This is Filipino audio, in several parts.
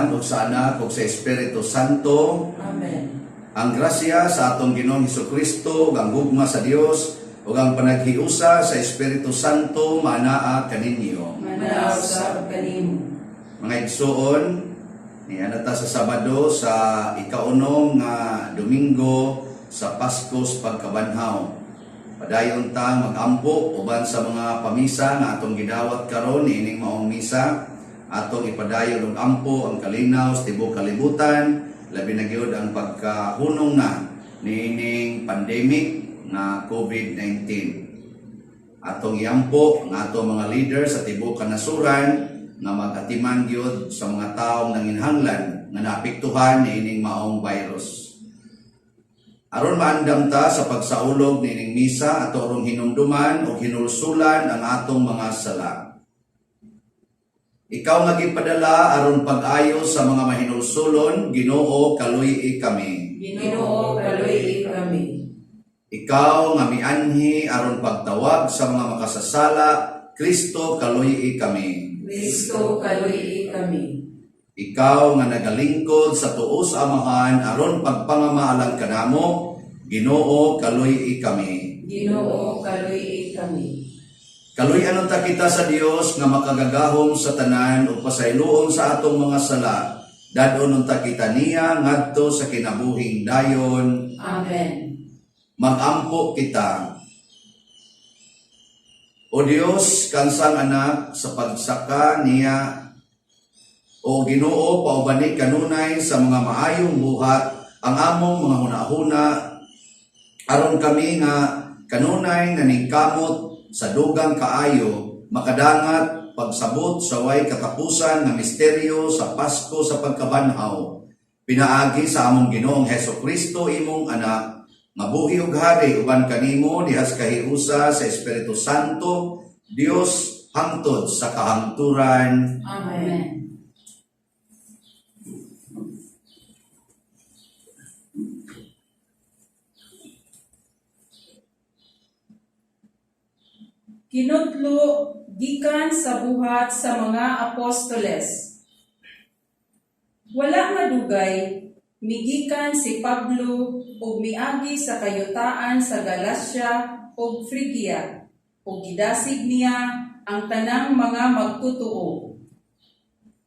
Ama ug sa Anak ug sa Espiritu Santo. Amen. Ang grasya sa atong Ginoong Hesukristo, ug ang gugma sa Dios, ug ang panaghiusa sa Espiritu Santo manaa kaninyo. Manaw sa kanimo. Mga igsoon, niana ta sa Sabado sa ikaunong nga Domingo sa Paskos pagkabanhaw. Padayon ta mag-ampo uban sa mga pamisa nga atong gidawat karon ining maong misa. Atong ipadayon og ampo ang kalinaw sa tibuok kalibutan, labi na gyud ang pagkahunong na niining pandemic nga COVID-19. Atong iampo nga atong mga leaders sa tibuok kanasuran nga mag-atiman gyud sa mga taong nanginhanglan nga naapektuhan niining maong virus. Aron maandam ta sa pagsaulog niining misa ato rong hinumduman o hinulsulan ang atong mga sala. Ikaw nga gipadala aron pag-ayo sa mga mahinulsulon, Ginoo kaluy kami. Ginoo kaluy kami. Ikaw nga mianhi aron pagtawag sa mga makasasala, Kristo kaluy kami. Kristo kaluy kami. Ikaw nga nagalingkod sa tuos amahan aron pagpangamaalan kanamo, Ginoo kaluy kami. Ginoo kaluy kami. Kaluy anon ta kita sa Dios nga makagagahom sa tanan ug pasayloon sa atong mga sala. Dadon ta kita niya ngadto sa kinabuhing dayon. Amen. Magampo kita. O Dios, kansang anak sa pagsaka niya, o Ginoo, paubani kanunay sa mga maayong buhat ang among mga hunahuna aron kami nga kanunay naningkamot sa dugang kaayo makadangat pagsabot sa way katapusan nga misteryo sa Pasko sa pagkabanhaw. Pinaagi sa among Ginoong Hesukristo imong anak, mabuhi ug hari uban kanimo dihas kahiusa sa Espiritu Santo, Dios hangtod sa kahangturan. Amen. Kinutlo gikan sa buhat sa mga apostoles. Wala nga dugay, migikan si Pablo ug miagi sa kayutaan sa Galacia ug Phrygia, ug gidasig niya ang tanang mga magtutuo.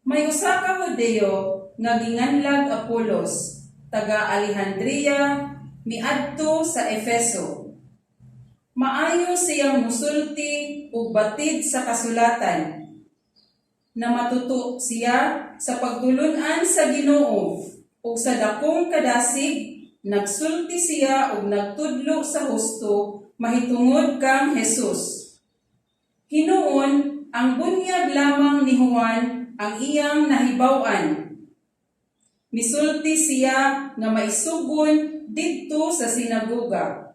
May usa ka Hudeo nga ginganlag Apolos, taga Alejandria, miadto sa Efeso. Maayo siyang musulti ug batid sa kasulatan. Na matuto siya sa pagtulunan sa Ginoo ug sa dakong kadasig nagsulti siya ug nagtudlo sa husto mahitungod kang Hesus. Hinuon ang bunyag lamang ni Juan ang iyang nahibaw-an. Misulti siya nga maisugon didto sa sinagoga.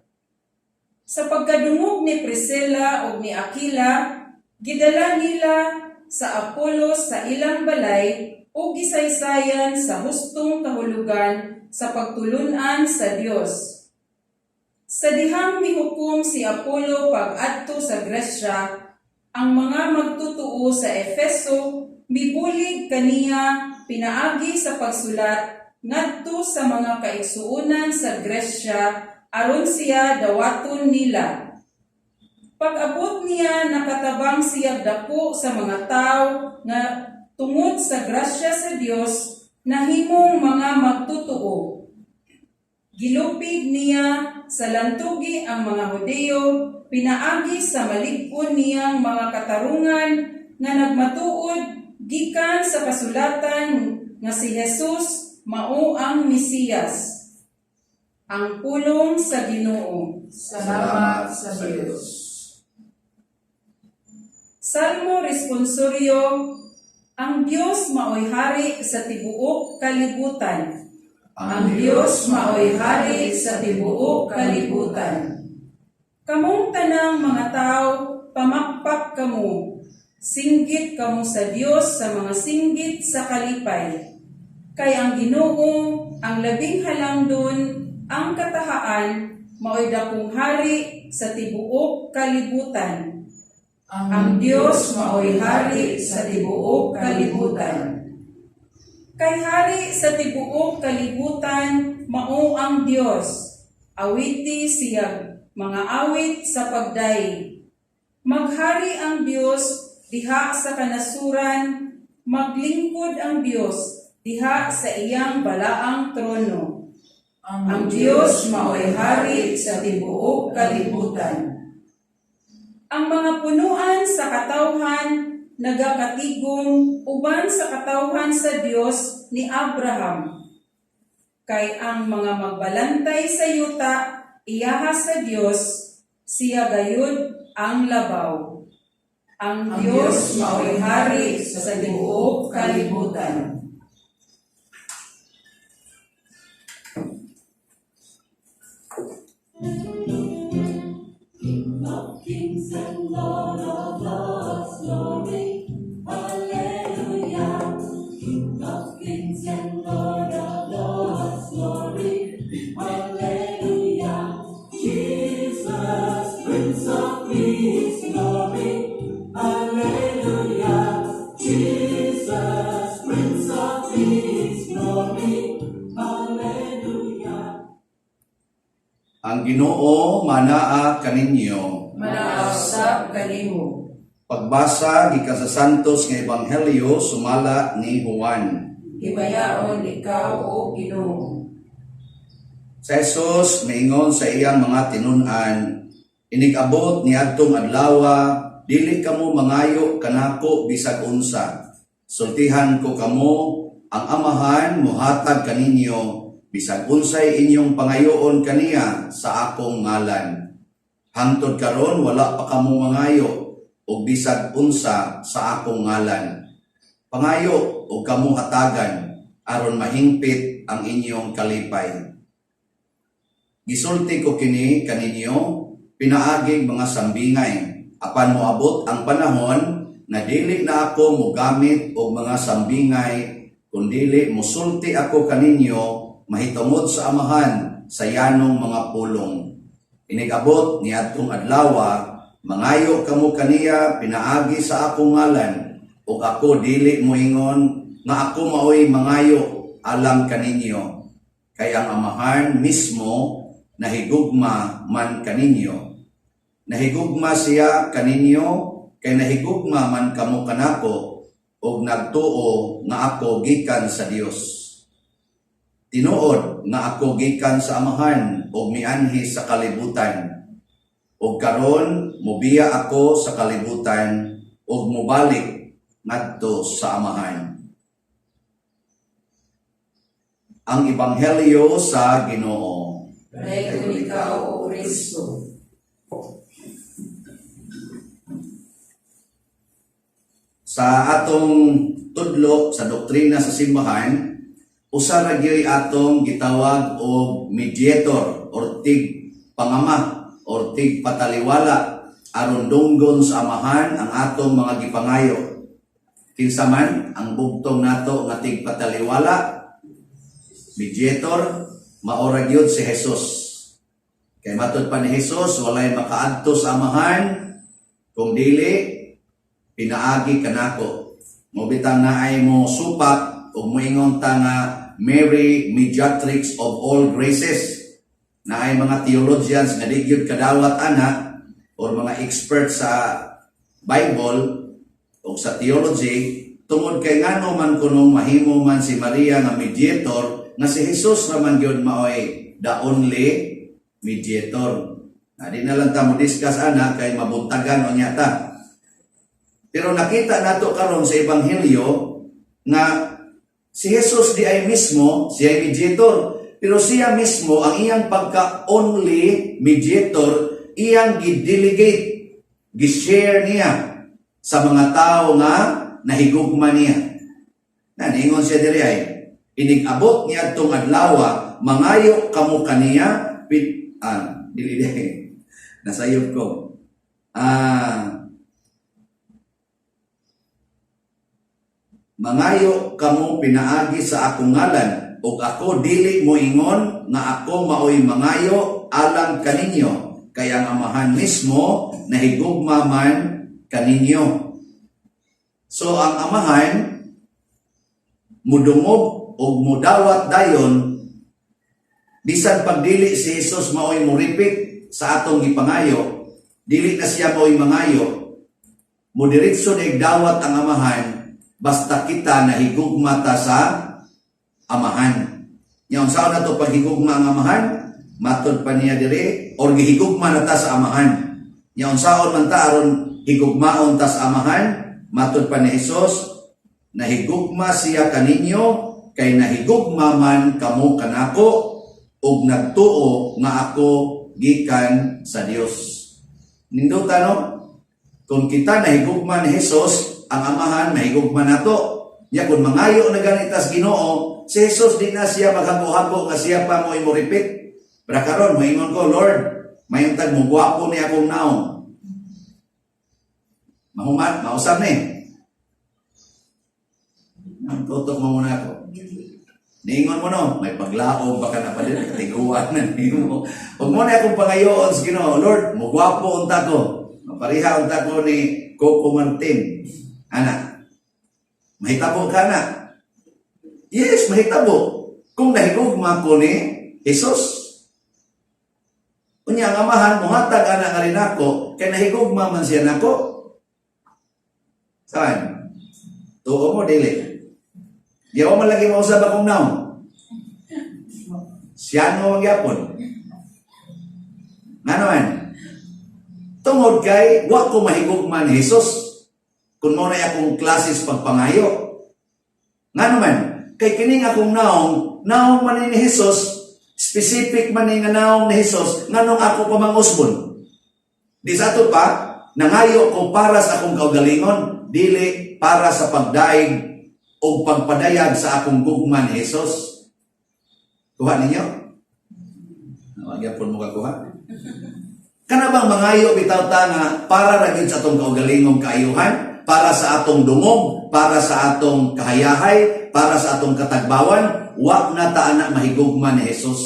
Sa pagkadungog ni Priscilla ug ni Aquila, gidala nila sa Apolos sa ilang balay ug gisaysayan sa hustong kahulugan sa pagtulunan sa Dios. Sa dihang mihukom si Apolo pag-adto sa Gresya, ang mga magtutuo sa Efeso mibulig kaniya pinaagi sa pagsulat ngadto sa mga kaigsuonan sa Gresya aron siya dawaton nila. Pag-abot niya, nakatabang siya dako sa mga tao nga tungod sa grasya sa Dios nahimong mga magtutuo. Gilupig niya sa lantugi ang mga Hudeo, pinaagi sa malig-on niyang mga katarungan nga nagmatuod gikan sa kasulatan nga si Jesus mao ang Mesiyas. Ang pulong sa Ginoo. Salamat sa Diyos. Salmo Responsorio. Ang Dios maoy hari sa tibuok kalibutan. Ang Dios maoy hari sa tibuok kalibutan. Kamong tanang mga tao, pamakpak kamo. Singgit kamo sa Dios sa mga singgit sa kalipay. Kay ang Ginoo, ang labing halangdon, ang katahaan, maoy dakong hari sa tibuok kalibutan. Ang Dios maoy hari sa tibuok kalibutan. Kay hari sa tibuok kalibutan mao ang Dios. Awiti siya mga awit sa pagdaig. Maghari ang Dios diha sa kanasuran, maglingkod ang Dios diha sa iyang balaang trono. Ang Dios mao'y hari sa tibuok kalibutan. Ang mga punuan sa katawhan nagakatigong uban sa katawhan sa Dios ni Abraham. Kay ang mga magbalantay sa yuta iyaha sa Dios, siya gayud ang labaw. Ang Dios mao'y hari sa tibuok kalibutan. King of kings and Lord of lords, glory, hallelujah. King of kings and Lord of lords, glory, hallelujah. Jesus, Prince of Peace, glory, hallelujah. Jesus, Prince of Peace, glory, hallelujah. Ang Ginoo manaa kaninyo. Manaasap kanimo. Pagbasa gikan sa Santos nga Ebanghelyo sumala ni Juan. Himayaon ikaw o Ginoo. Sa Jesus miingon sa iyang mga tinun-an, inig-abot niadtong adlaw, dili kamo mangayo kanako bisag unsa. Sultihan ko kamo, ang Amahan mohatag kaninyo bisag unsay inyong pangayoon kaniya sa akong ngalan. Hangtod karon wala pa kamo mangayo og bisag unsa sa akong ngalan. Pangayo og kamo hatagan aron mahingpit ang inyong kalipay. Gisulti ko kini kaninyo pinaaging mga sambingay apan moabot ang panahon na dili na ako mogamit og mga sambingay kundili mosulti ako kaninyo mahitungod sa Amahan sa yanong mga pulong. Inigabot niadtong adlaw, mangayo kamo kaniya pinaagi sa akong ngalan, ug ako dili moingon nga ako maoy mangayo alang kaninyo. Kay ang Amahan mismo nahigugma man kaninyo. Nahigugma siya kaninyo kay nahigugma man kamo kanako ug nagtuo nga ako gikan sa Dios. Tinuod nga ako gikan sa Amahan ug mianhi sa kalibutan. Ug karon mobiya ako sa kalibutan ug mobalik ngadto sa Amahan. Ang Ebanghelyo sa Ginoo. Rego ikaw o Kristo. Sa atong tudlo sa doktrina sa simbahan, usa ra gyud atong gitawag og mediator or tig pangama or tig pataliwala aron dunggon sa Amahan ang atong mga gipangayo. Kinsa man ang bugtong nato nga tig pataliwala, mediator, mao ra gyud si Jesus. Kay matud pa ni Jesus walay makaadto sa Amahan kung dili pinaagi kanako. Mo bitang naay mo supak ug moingon ta nga Mary, mediatrix of all graces. Na ay mga theologians nga di gyud kadawat ana or mga expert sa Bible o sa theology tungod kay ngano man kunong mahimo man si Maria nga mediator nga si Jesus naman gyud maoy the only mediator. Na di na lang ta mo discuss ana kay mabuntagan unya ta. Pero nakita nato karon sa Ebanghelyo nga si Jesus di ay mismo, siya ay mediator. Pero siya mismo, ang iyang pagka-only mediator, iyang gidelegate, gishare niya sa mga tao nga nahigugma niya. Naningon siya diri ay, inig-abot niya itong adlaw, mangayo kamo kaniya, nasayop ko. Mangayo kamo pinaagi sa akong ngalan, ug ako dili moingon nga ako maoy mangayo alang kaninyo, kay ang Amahan mismo nahigugma man kaninyo. So ang Amahan mudungog o mudawat dayon, bisan pagdili si Jesus mao'y muripit sa atong gipangayo, dili na siya mao'y mangayo, mudiritso na igdawat ang amahan, basta kita nahigugma ta sa amahan. Yung saan na to paghigugma ang amahan, matod pa niya dire, or gihigugma na ta sa amahan. Yung saan man ta aron higugmaon ta sa amahan, matod pa ni Jesus, nahigugma siya kaninyo, kay nahigugma man kamo kanako, ug nagtuo nga ako gikan sa Dios. Ninduta no? Kung kita nahigugma ni Jesus, ang amahan nahigugma nato. Ya kung mangayo na ganitas Ginoo, si Jesus di na siya maghago-hago nga siya pa mo imoripit. Pero karon moingon ko, Lord, mayong tag mo gwapo ni akong naong. Mahuman, mausap ni. Ang tutok mo muna ako. Niingon mo no, may paglaog baka na pa din, katiguan na mo. Huwag mo na akong pangayoon sa Ginoo, Lord, mugwapo unta ko. Mapariha unta ko ni Coco Martin. Ana, mahitabo ka na. Yes, mahitabo. Kung nahigugma ko ni Jesus. Unya ang amahan, muhatag anak nga rin ako, kaya nahigugma man siya nako. Saan? Tuo mo, dili. Di ako man lagi mausap akong naong. Siya mo magyapon. Nga naman, tungod kay, wa ko mahigugma ni Jesus. Kung mo na akong klases pagpangayo. Nga naman, kay kining akong naong man ni Jesus, specific man nga naong ni Jesus, nga nung ako pa mangusbon. Di sa ito pa, nangayo ko para sa akong kaugalingon, dili para sa pagdaig o pagpadayag sa akong gugma ni Jesus. Kuha ninyo? Nagyapon mo kakuha? Kana bang mangayo bitaw ta nga para ra gyud sa atong kaugalingong kaayuhan, para sa atong dungog, para sa atong kahayahay, para sa atong katagbawan, wa na ta ana mahigugma ni Jesus.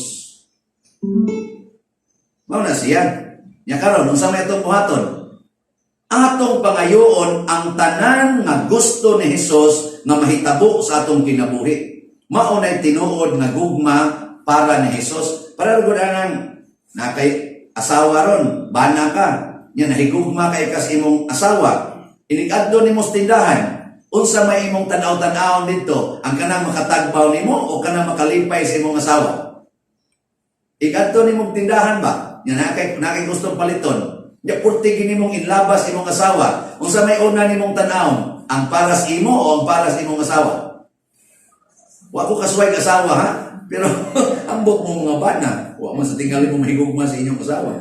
Mao na siya. Nya karon unsa may atong buhaton? Atong pangayoon ang tanan nga gusto ni Jesus nga mahitabo sa atong kinabuhi. Mao nay tinuod nga gugma para ni Jesus. Para gud anang nakay asawa ron, bana ka, nya nahigugma kay kas imong asawa. Inig-adto nimo sa tindahan, unsa may imong tan-aw-tan-aw dito, ang kanang makatagbaw nimo o kanang makalipay sa imong asawa. Igadto nimo tindahan ba? Nya nakay gustong paliton. Nya purti nimong inlabas imong asawa. Unsa may una nimong tan-aw, ang para sa imo o ang para sa imong asawa? Wa ko kasway asawa ha, pero ambot mo mga bana, wa man sa tingali mo mahigugma sa inyong asawa.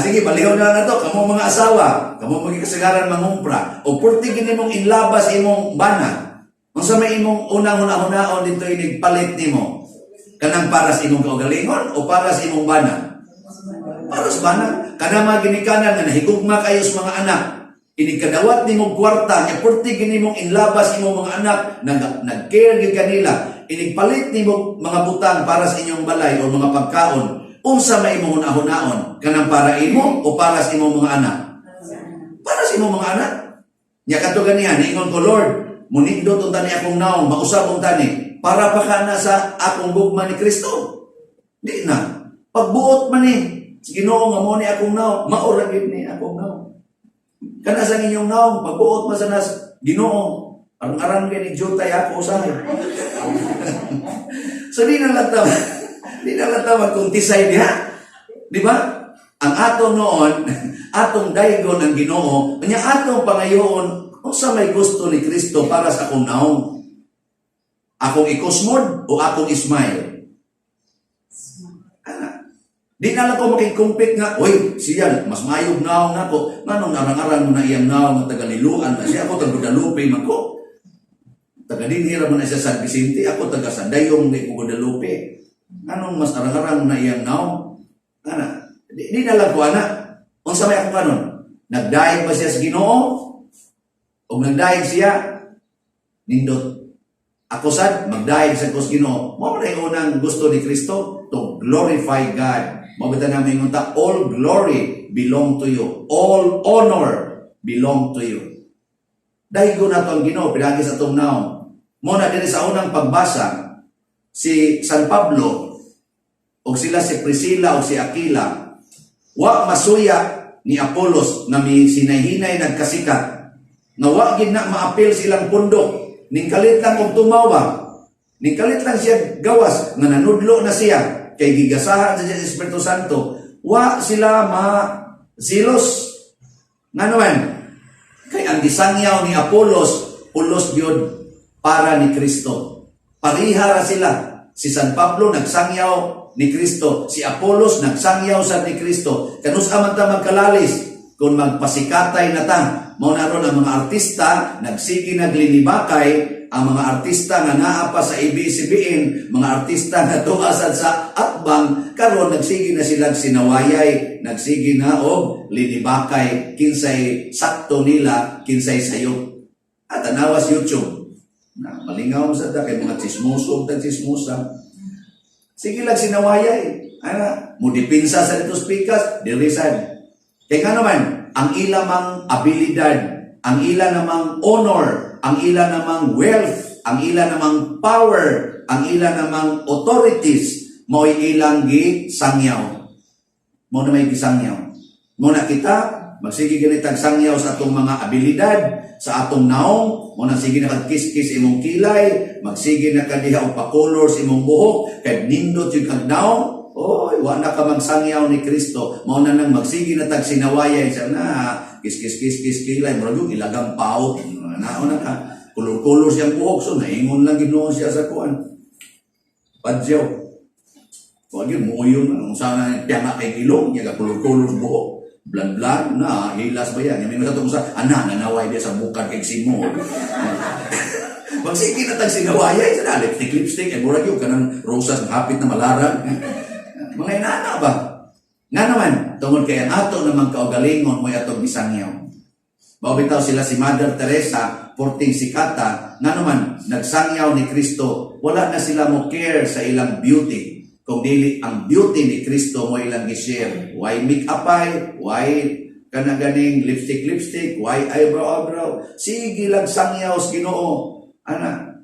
Sige, balihaw na lang na to. Kamu mga asawa, kamu magkikasagaran mangumpra, o purti nimong inlabas imong bana. Kung sa may imong unang-hunaon dito inigpalit nimo, kanang para sa imong kaugalingon o para sa imong bana? Para sa bana. Kanang mga ginikanan nga nahigugma kayo sa mga anak, inikadawat nimong kwarta, nga purti nimong inlabas imong mga anak, nag-care gid kanila, inigpalit nimong mga butang para sa inyong balay o mga pagkaon. Unsa may imong hunahon kanang para imo o para sa imong mga anak? Para sa imong mga anak. Nya kadto ganihan ingon ko, Lord, munindot unta ni akong naong, mausab unta ni para pa kana sa akong gugma ni Kristo. Di na. Pagbuot man ni Ginoo nga mo ni akong naong, mao ra gyud ni akong naong. Kana sa inyong naong, pagbuot man sa nas Ginoo, aron-aron kay ni jutay ako usahay. So di na lataw. Di na latawag kung tisay niya. Di ba? Ang atong noon, atong daygon ang Ginoo, kanya atong pangayoon, kung sa may gusto ni Kristo para sa akong naong. Akong ikusmod o akong ismail? Di na lang ko makikumpit nga, oy, siya, mas mayog naong ako. Manong narang-arang mo na iyang naong na taga-Liluan na siya, ako taga-Guadalupe man ko. Taga-Dinhira mo na siya San Vicente, ako taga-Sandayong ni Guadalupe. Anong mas arang-arang na iyang naong? Ana, di na lang ko, ana. Kung sa may ako kanon, nagdaig ba siya sa Ginoo? O nagdaig siya, nindot. Ako sad, magdaig sa Ginoo. Mo na yung unang gusto ni Kristo to glorify God. Mabita namin yung all glory belong to you. All honor belong to you. Dahil ko na ito ang Ginoo, pinagis atong naong. Muna din sa unang pagbasa, si San Pablo, o sila si Priscilla o si Aquila, wa masuya ni Apolos na may sinahinay nagkasikat, nga wa gid na maapil silang pundok, ning kalit lang og tumawa, ning kalit lang siya gawas, nga nanudlo na siya, kay gigasahan sa Espiritu Santo, wa sila silos. Nga naman, kay ang gisangyaw ni Apolos, ulos gyud para ni Kristo. Pariha ra sila. Si San Pablo nagsangyaw ni Kristo, si Apolos nagsangyaw sa ni Kristo. Kanus man ta magkalalis kung magpasikatay na ta. Mao na ron ang mga artista nagsigi naglinibakay, ang mga artista nga naa pa sa ABS-CBN, mga artista nga tuasad sa atbang, karon nagsigi na silang sinawayay, nagsigi na og linibakay, kinsay sakto nila, kinsay sayo. At tanawas YouTube, na malingaw sa da kay mga chismoso ug chismosa. Sige lang sinawayay, mudipinsa sa dito speakers, dirisan. Kaya nga naman, ang ilamang abilidad, ang ila namang honor, ang ila namang wealth, ang ila namang power, ang ila namang authorities, mo'y ilang gisangyaw. Mo na may gisangyaw. Mo na kita, magsige ganitang sangyaw sa atong mga abilidad, sa atong naong, mo na sige na kagkis-kis imong kilay, magsige na kadiha o pa-colors imong buhok, kay nindot yung kagnaong, oy, wa na ka magsangyaw ni Kristo. Mo na nang magsige na tag sinawayay siya na, kis kilay, murag yung ilagang pao, naon na ka, kulor-kulor siyang buhok, so naingon lang Ginoo siya sa kuan. Padyaw. Huwag yun, muyon, kung saan piyanga kay ilong, niya ka kulor-kulor buhok. Blan-blan na, hilas ba yan? Yung may masatong sa, nanaway dia sa bukad kay Simo. Magsige na tag sinawayay, sa lipstick, murag yung kanang rosas, hapit na malarag. Mga inana ba? Nga naman, tungod kay ang ato namang kaugalingon mo atong isangyaw. Bawbitaw sila si Mother Teresa, porting sikata, nga naman, nagsangyaw ni Kristo, wala na sila mo care sa ilang beauty. Kung dili ang beauty ni Kristo mo ilang i-share. Why make-up ay? Why kanaganing lipstick? Why eyebrow? Sige lang sangyaw sa Ginoo.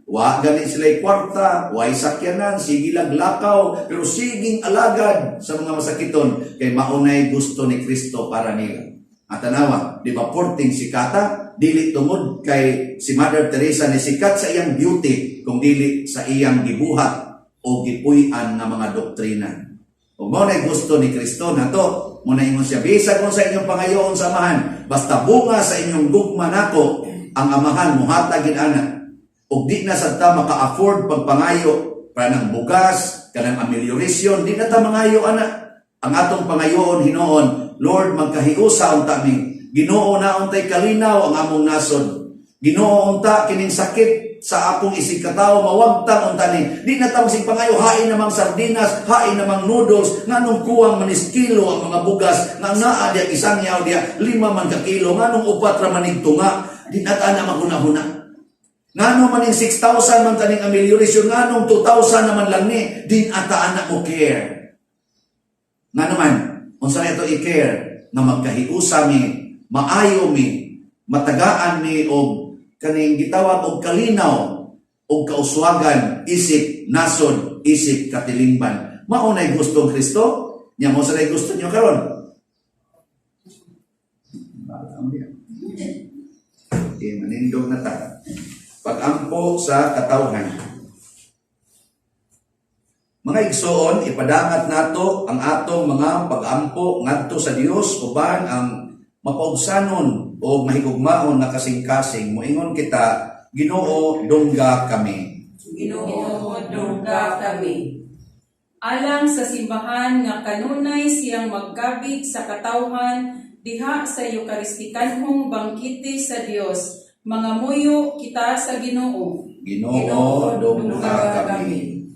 Wa gani sila kwarta, wa sakyanan, sige lang lakaw, pero siging alagad sa mga masakiton kay maunay gusto ni Kristo para nila. At tanawa, di ba porting sikata, dili tungod kay si Mother Teresa ni sikat sa iyang beauty, kung dili sa iyang gibuhat o gipuy-an nga mga doktrina. Kung mo na gusto ni Kristo na to, muna ingon siya, bisa kung sa inyong pangayoon samahan, basta bunga sa inyong gugma nako, ang amahan muhatagin ana. O di na sa ta maka-afford pagpangayo para ng bugas, kanang amelioration, di na ta mangayo ana. Ang atong pangayoon hinoon, Lord, magkahiusa unta mi. Ginoo na untay kalinaw ang among nasod. Ginoo unta kining sakit sa akong isig katao mawagtang unta ni. Di na ta sing pangayo hain namang sardinas, hain namang noodles, nganong kuwang maniskilo ang mga bugas, nga naa dia isangyaw dia 5 man ka kilo, nganong upat ra manig tunga, di na ta na maghuna-huna. Nganong maning 6,000 man taning amelioration, nganong 2,000 naman lang ni, din ata anak mo care. Nga naman, unsa ito i-care, na magkahiusa mi, maayo mi, matagaan mi, o kaning gitawag og kalinaw, og kauswagan, isip, nasod, isip, katilingban. Maunay gusto ng Kristo, niya mo sa gusto niyo karon. Manindog na ta. Pag-ampo sa katawhan. Mga igsoon, ipadangat nato ang atong mga pag-ampo ngadto sa Dios uban ang mapaugsanon o mahigugmaon na kasing-kasing. Moingon kita, Ginoo, dungga kami. Ginoo, dungga kami. Alang sa simbahan nga kanunay siyang maggabit sa katawhan diha sa Eucharistikanhong bangkite sa Dios, mga muyo kita sa Ginoo. Ginoo, dungga kami.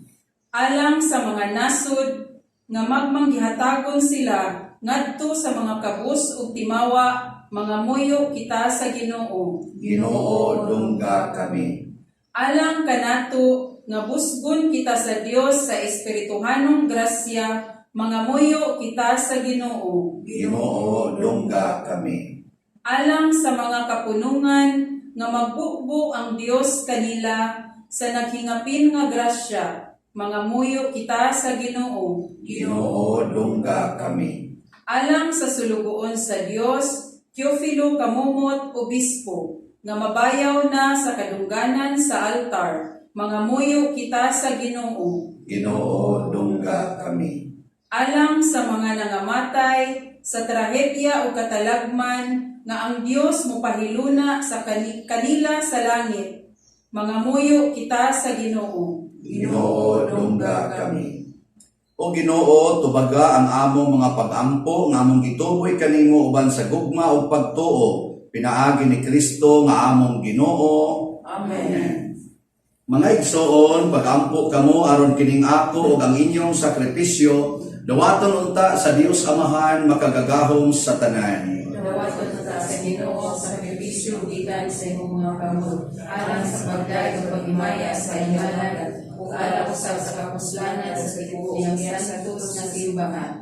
Alang sa mga nasod nga magmanggihatagon sila ngadto sa mga kabus ug timawa, mga muyo kita sa Ginoo. Ginoo, dungga kami. Alang kanato nga busgon kita sa Dios sa espirituhanong grasya, mga muyo kita sa Ginoo. Ginoo, dungga kami. Alang sa mga kapunungan nga magbukbo ang Dios kanila, sa naghingapin nga grasya, mga muyo kita sa Ginoo. Ginoo, dungga kami. Alang sa sulugoon sa Dios, Teofilo Kamumot Obispo, nga mabayaw na sa kadungganan sa altar, mga muyo kita sa Ginoo. Ginoo, dungga kami. Alang sa mga nangamatay sa trahedya o katalagman, nga ang Dios mopahiluna sa kanila sa langit, mga muyo kita sa Ginoo. Ginoo, dungga kami. O Ginoo, tubaga ang among mga pag-ampo nga among gituboy kanimo uban sa gugma ug pagtuo, pinaagi ni Kristo nga among Ginoo. Amen. Mga igsoon, pag-ampo kamo aron kining ako ug ang inyong sakripisyo, dawaton unta sa Dios Amahan makagagahom sa tanan. Dawaton ta sa Ginoo sa sakripisyo gikan sa imong mga kamot, alang sa pagdayeg ug paghimaya sa imbalan, ug alang sa kapuslanan sa tiguang santos nga simbahan.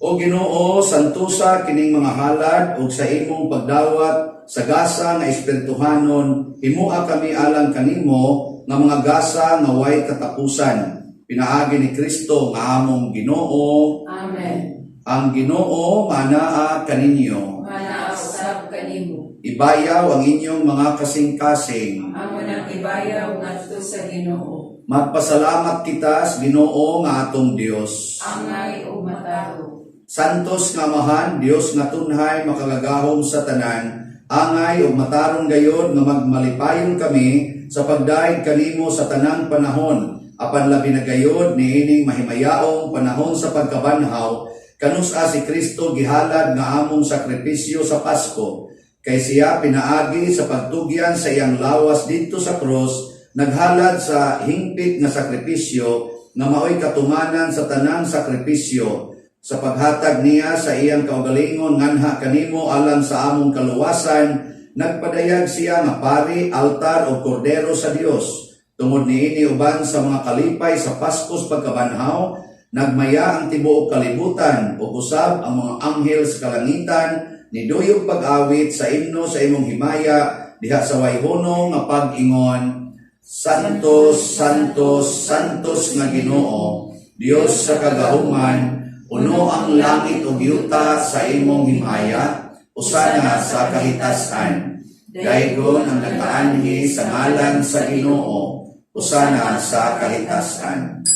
O Ginoo, santusa kining mga halad ug sa imong pagdawat sa gasa nga espirituhanon, himua kami alang kanimo nga mga gasa nga way katapusan. Pinaagi ni Kristo nga among Ginoo. Amen. Ang Ginoo manaa kaninyo. Manausab kanimo. Ibayaw ang inyong mga kasing-kasing. Amo nang ibayaw ngadto sa Ginoo. Magpasalamat kita sa Ginoo nga atong Dios. Angay ug mataro. Santos nga Amahan, Dios nga tunhay makagagahom sa tanan, angay ug matarong gayod nga magmalipayon kami sa pagdaig kanimo sa tanang panahon, apan labi na gayod niining mahimayaong panahon sa pagkabanhaw, kanus-a si Kristo gihalad nga among sakripisyo sa Pasko, kay siya pinaagi sa pagtugyan sa iyang lawas didto sa krus, naghalad sa hingpit nga sakripisyo nga maoy katumanan sa tanang sakripisyo, sa paghatag niya sa iyang kaugalingon nganha kanimo alang sa among kaluwasan, nagpadayag siya nga pari, altar o kordero sa Dios. Tungod niini uban sa mga kalipay sa Paskos pagkabanhaw, nagmaya ang tibuok kalibutan ug usab ang mga anghel sa kalangitan niduyog pag-awit sa imno sa imong himaya diha sa wayhono nga pag-ingon, Santos, Santos, Santos nga Ginoo, Dios sa kagahuman, uno ang langit ug yuta sa imong himaya, usana sa kahitasan. Daygon ang nagaanhi sa ngalan sa Ginoo, usana sa kahitasan.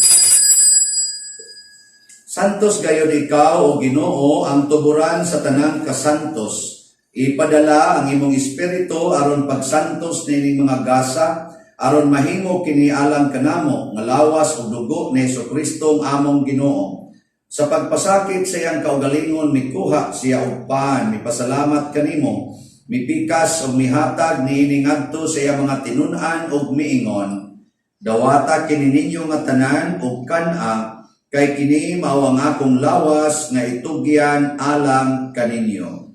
Santos gayud ikaw o Ginoo ang tuburan sa tanang kasantos. Ipadala ang imong espiritu aron pagsantos nining mga gasa, aron mahimo kini alang kanamo nga lawas ug dugo ni Jesucristo ang among Ginoo. Sa pagpasakit sa iyang kaugalingon mikuha siya og paan, mipasalamat kanimo, mipikas ug mihatag niining adto sa iyang mga tinun-an ug miingon, dawata kini ninyo nga tanan ug kan-a, kay kini mao ang akong lawas nga itugyan alang kaninyo.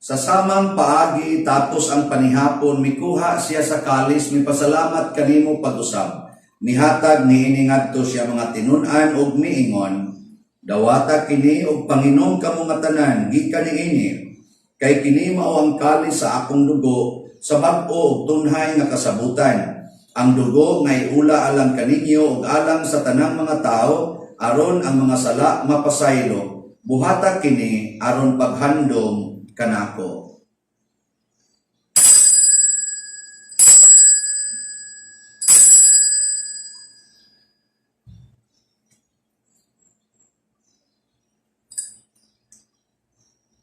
Sa samang paagi tapos ang panihapon, mikuha siya sa kalis, mipasalamat kanimo pag-usab. Mihatag niini ngadto siya mga tinun-an ug miingon, dawata kini og panginom kamo nga tanan, gikan niini. Kay kini mao ang kalis sa akong dugo, sa bag-o ug tunhay nga kasabutan. Ang dugo nga iula alang kaninyo ug alang sa tanang mga tao, aron ang mga sala mapasaylo. Buhata kini aron paghandom kanako.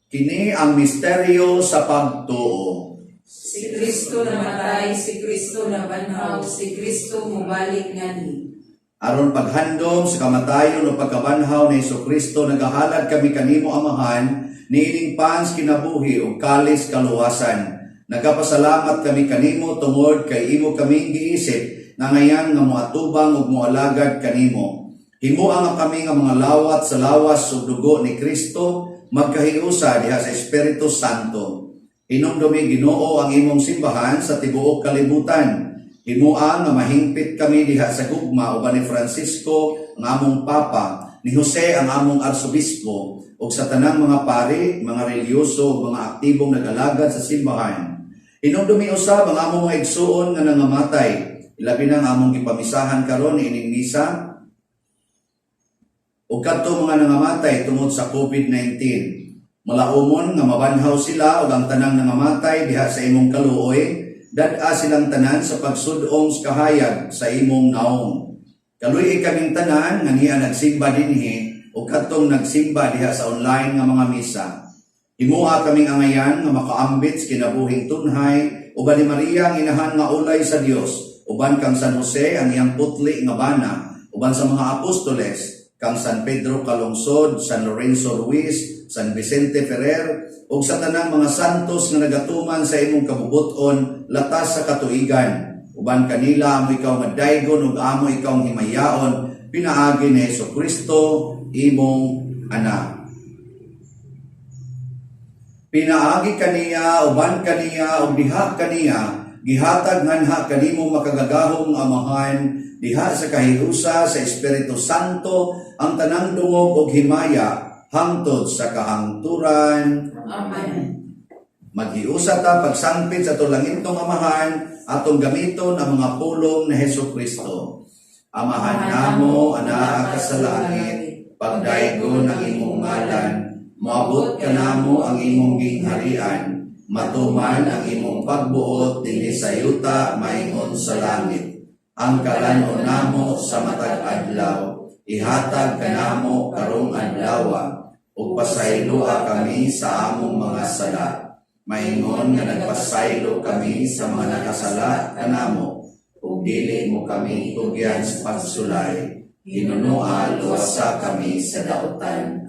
Kini ang misteryo sa pagtuo. Si Kristo namatay, si Kristo nabanhaw, si Kristo mubalik ngani. Aron paghandom sa kamatayon o pagkabanhaw ni Jesucristo, nagahalad kami kanimo Amahan, niining pans kinabuhi o kalis kaluwasan. Nagapasalamat kami kanimo tungod kay imo kaming giisip na ngayan nga moatubang ug moalagad kanimo. Himuang nga kami nga mga lawat sa lawas ug dugo ni Kristo magkahiusa diha sa Espiritu Santo. Hinumdumi Ginoo ang imong simbahan sa tibuok kalibutan. Himua nga mahingpit kami diha sa gugma uban ni Francisco ang among papa, ni Jose ang among arsobispo, ug sa tanang mga pari, mga reliyoso ug mga aktibong nag-alagad sa simbahan. Hinumdumi usab ang among mga igsuon nga nangamatay, ilabi na ang among gipamisahan karon ining misa ug kadto mga nangamatay tungod sa COVID-19. Malaumon nga mabanhaw sila ug ang tanang nangamatay diha sa imong kaluoy, dad-a silang tanan sa pagsudong sa kahayag sa imong naong. Kaluy kaming tanan nga niya nagsimba dinhi ug kadtong nagsimba diha sa online nga mga misa. Himua kaming angayan nga makaambit sa kinabuhing tunhay uban ni Maria ang inahan nga ulay sa Dios, uban kang San Jose ang iyang putli nga bana, uban sa mga apostoles kang San Pedro Calungsod, San Lorenzo Ruiz, San Vicente Ferrer, ug sa tanang mga santos nga nagatuman sa imong kabubuton latas sa katuigan. Uban kanila amo ikaw nga daygon ug amo ikaw himayaon, pinaagi ni Jesucristo imong anak. Pinaagi kaniya, uban kaniya, ug diha kaniya, gihatag nganha kanimo makagagahong amahan, diha sa kahiusa sa Espiritu Santo, ang tanang dungog ug himaya, hangtod sa kahangturan. Amen. Maghiusa ta pagsangpit sa tulangintong amahan, atong gamiton ang mga pulong ni Jesucristo. Amahan namo anaa ka sa langit, pagdaygon ang imong ngalan, moabot ka namo ang imong gingharian, matuman ang imong pagbuot dinhi sa yuta maingon sa langit. Ang kalanon namo sa matag adlaw, ihatag ka namo karong adlaw, ug pasayloa kami sa among mga sala. Maingon nga nagpasaylo kami sa mga nakasala kanamo, ug dili mo kami tugyan sa pagsulay. Hinunua luwasa kami sa dautan.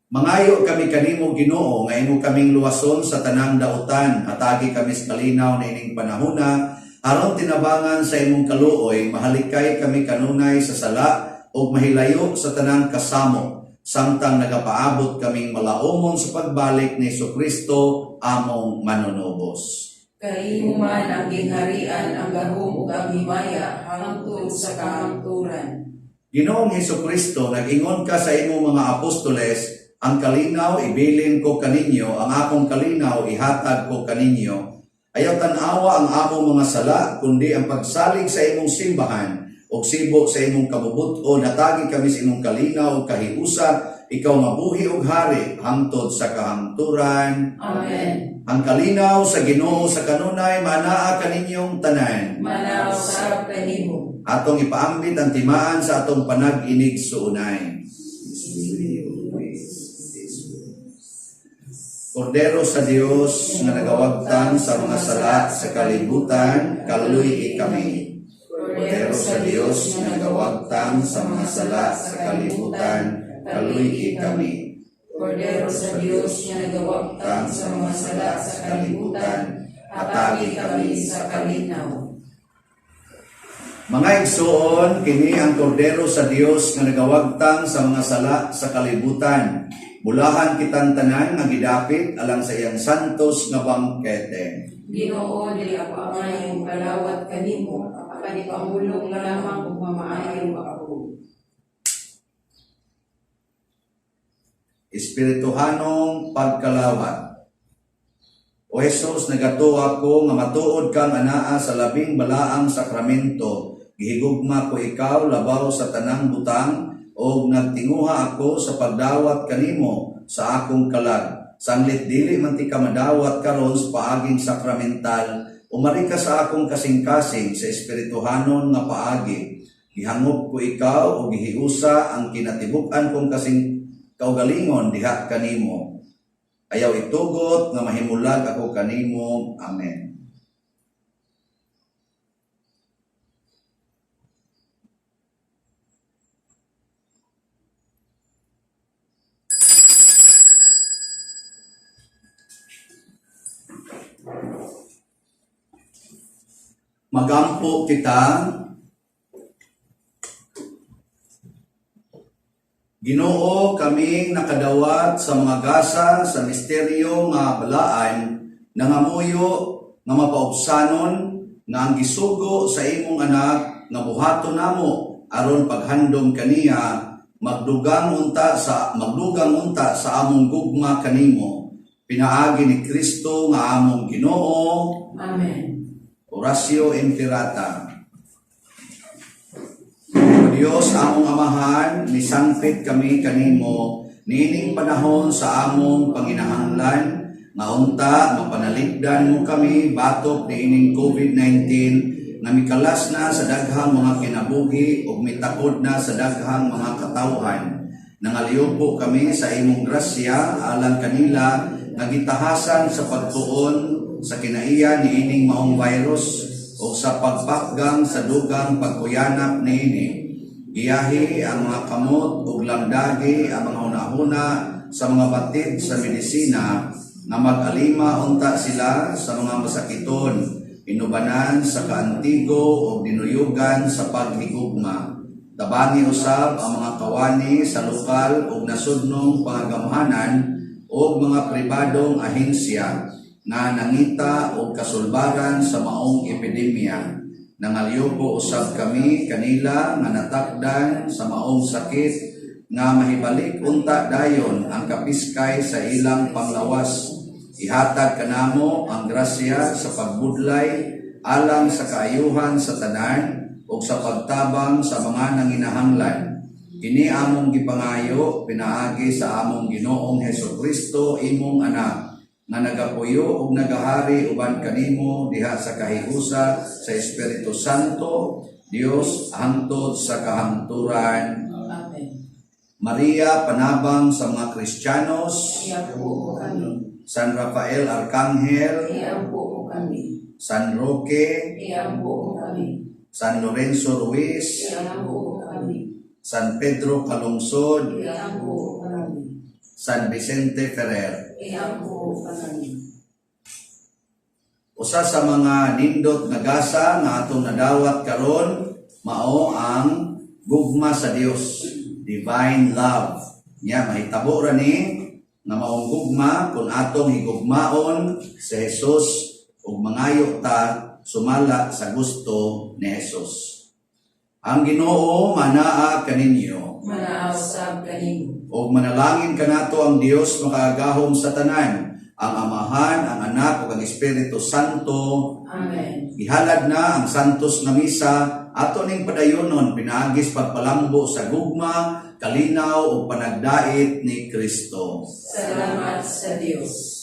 Mangayo kami kanimo Ginoo nga imo kaming luwason sa tanang dautan, hatagi kami sa kalinaw na ining panahona, aron tinabangan sa imong kaluoy, mahalikay kami kanunay sa sala ug mahilayo sa tanang kasamo, samtang nagapaabot kaming malaumon sa pagbalik ni Jesucristo among manunubos. Kaimo man ang gingharian, ang gahom ug ang himaya hangtod sa kahangturan. Ginoong Jesucristo, nag-ingon ka sa imong mga apostoles, ang kalinaw ibilin ko kaninyo, ang akong kalinaw ihatag ko kaninyo. Ayaw tanawa ang among mga sala, kundi ang pagsalig sa imong simbahan, o sibo sa imong kabubuton, hatagi kami sa imong kalinaw o kahiusa, ikaw mabuhi og hari, hangtod sa kahangturan. Amen. Ang kalinaw sa Ginoo sa kanunay, manaa kaninyong tanan. Manaw sarap kanimo. Atong ipaambit ang timaan sa atong panag-inig suunay. Kordero sa Dios nga nagawagtan sa mga sala sa kalibutan, kaluy kami. Kordero sa Dios nga nagawagtan sa mga sala sa kalibutan, kaluy kami. Kordero sa Dios nga nagawagtan sa mga sala sa kalibutan, hatagi kami sa kalinaw. Mga igsoon, kini ang kordero sa Dios nga nagawagtang sa mga sala sa kalibutan. Bulahan kitang tanan nga gidapit alang sa iyang santos nga bangkete. Ginoo, dili ako angayong kalawat kanimo, panipamulong na lamang ug mamaayong ako. Espirituhanong pagkalawat. O Jesus, nagatuwa ko nga matuod kang anaa sa labing balaang sakramento. Gihigugma ko ikaw labaw sa tanang butang, o nagtinguha ako sa pagdawat kanimo sa akong kalag. Sanglit dili man ti ka madawat karon sa paaging sakramental, umari ka sa akong kasing-kasing sa espirituhanon nga paagi. Gihangop ko ikaw o gihiusa ang kinatibuk-an kong kasing kaugalingon diha kanimo. Ayaw itugot nga mahimulag ako kanimo. Amen. Magampo kita, Ginoo, kaming nakadawat sa mga gasa sa misteryo nga balaan, nangamuyo nga mapaubsanon, nga ang gisugo sa imong anak nga buhaton namo aron paghandom kaniya magdugang unta sa among gugma kanimo. Pinaagi ni Kristo nga among Ginoo. Amen. Oratio Imperata. O Dios among Amahan, nisangpit kami kanimo niining panahon sa among panginahanglan nga unta mapanaligdan mo kami batok niining COVID-19 na mikalas na sa daghang mga kinabuhi ug mitakod na sa daghang mga katawhan. Nangaliw po kami sa imong grasya alang kanila nga gitahasan sa pagtuon sa kinaiya niining maong virus o sa pagpakgang sa dugang pagkuyanap niini. Giyahi ang mga kamot ug lamdagi ang mga hunahuna sa mga batid sa medisina nga mag-alima unta sila sa mga masakiton, inubanan sa kaantigo o dinuyugan sa paghigugma. Tabangi usab ang mga kawani sa lokal o nasudnong pangagamhanan o mga pribadong ahensya na nangita o kasulbaran sa maong epidemya. Nangaliw po usab kami kanila nga natakdan sa maong sakit nga mahibalik unta dayon ang kapiskay sa ilang panglawas. Ihatag kanamo ang grasya sa pagbudlay alang sa kaayuhan sa tanan o sa pagtabang sa mga nanginahanglan. Kini among gipangayo pinaagi sa among Ginoong Hesukristo imong anak nga nagapuyo ug nagahari uban kanimo diha sa kahigusa sa Espiritu Santo, Dios hangtod sa kahangturan. Amen. Maria panabang sa mga Kristiyanos, Iampo mo kami. San Rafael Arcangel, Iampo mo kami. San Roque, Iampo mo kami. San Lorenzo Ruiz, Iampo mo kami. San Pedro Calungsod, Iampo mo kami. San Vicente Ferrer. Iampo mo kami. Usa sa mga nindot nga gasa nga atong nadawat karon mao ang gugma sa Dios, divine love. Nya mahitabo ra ni nga maong gugma kung atong higugmaon si Jesus ug mangayo ta sumala sa gusto ni Jesus. Ang Ginoo manaa kaninyo Manausab kanimo. ug manalangin kanato ang Dios makaagahom sa tanan, ang Amahan, ang Anak ug ang Espiritu Santo. Amen. Ihalad na ang santos nga misa ato ning padayonon pinaagis pagpalambo sa gugma, kalinaw ug panagdait ni Kristo. Salamat sa Dios.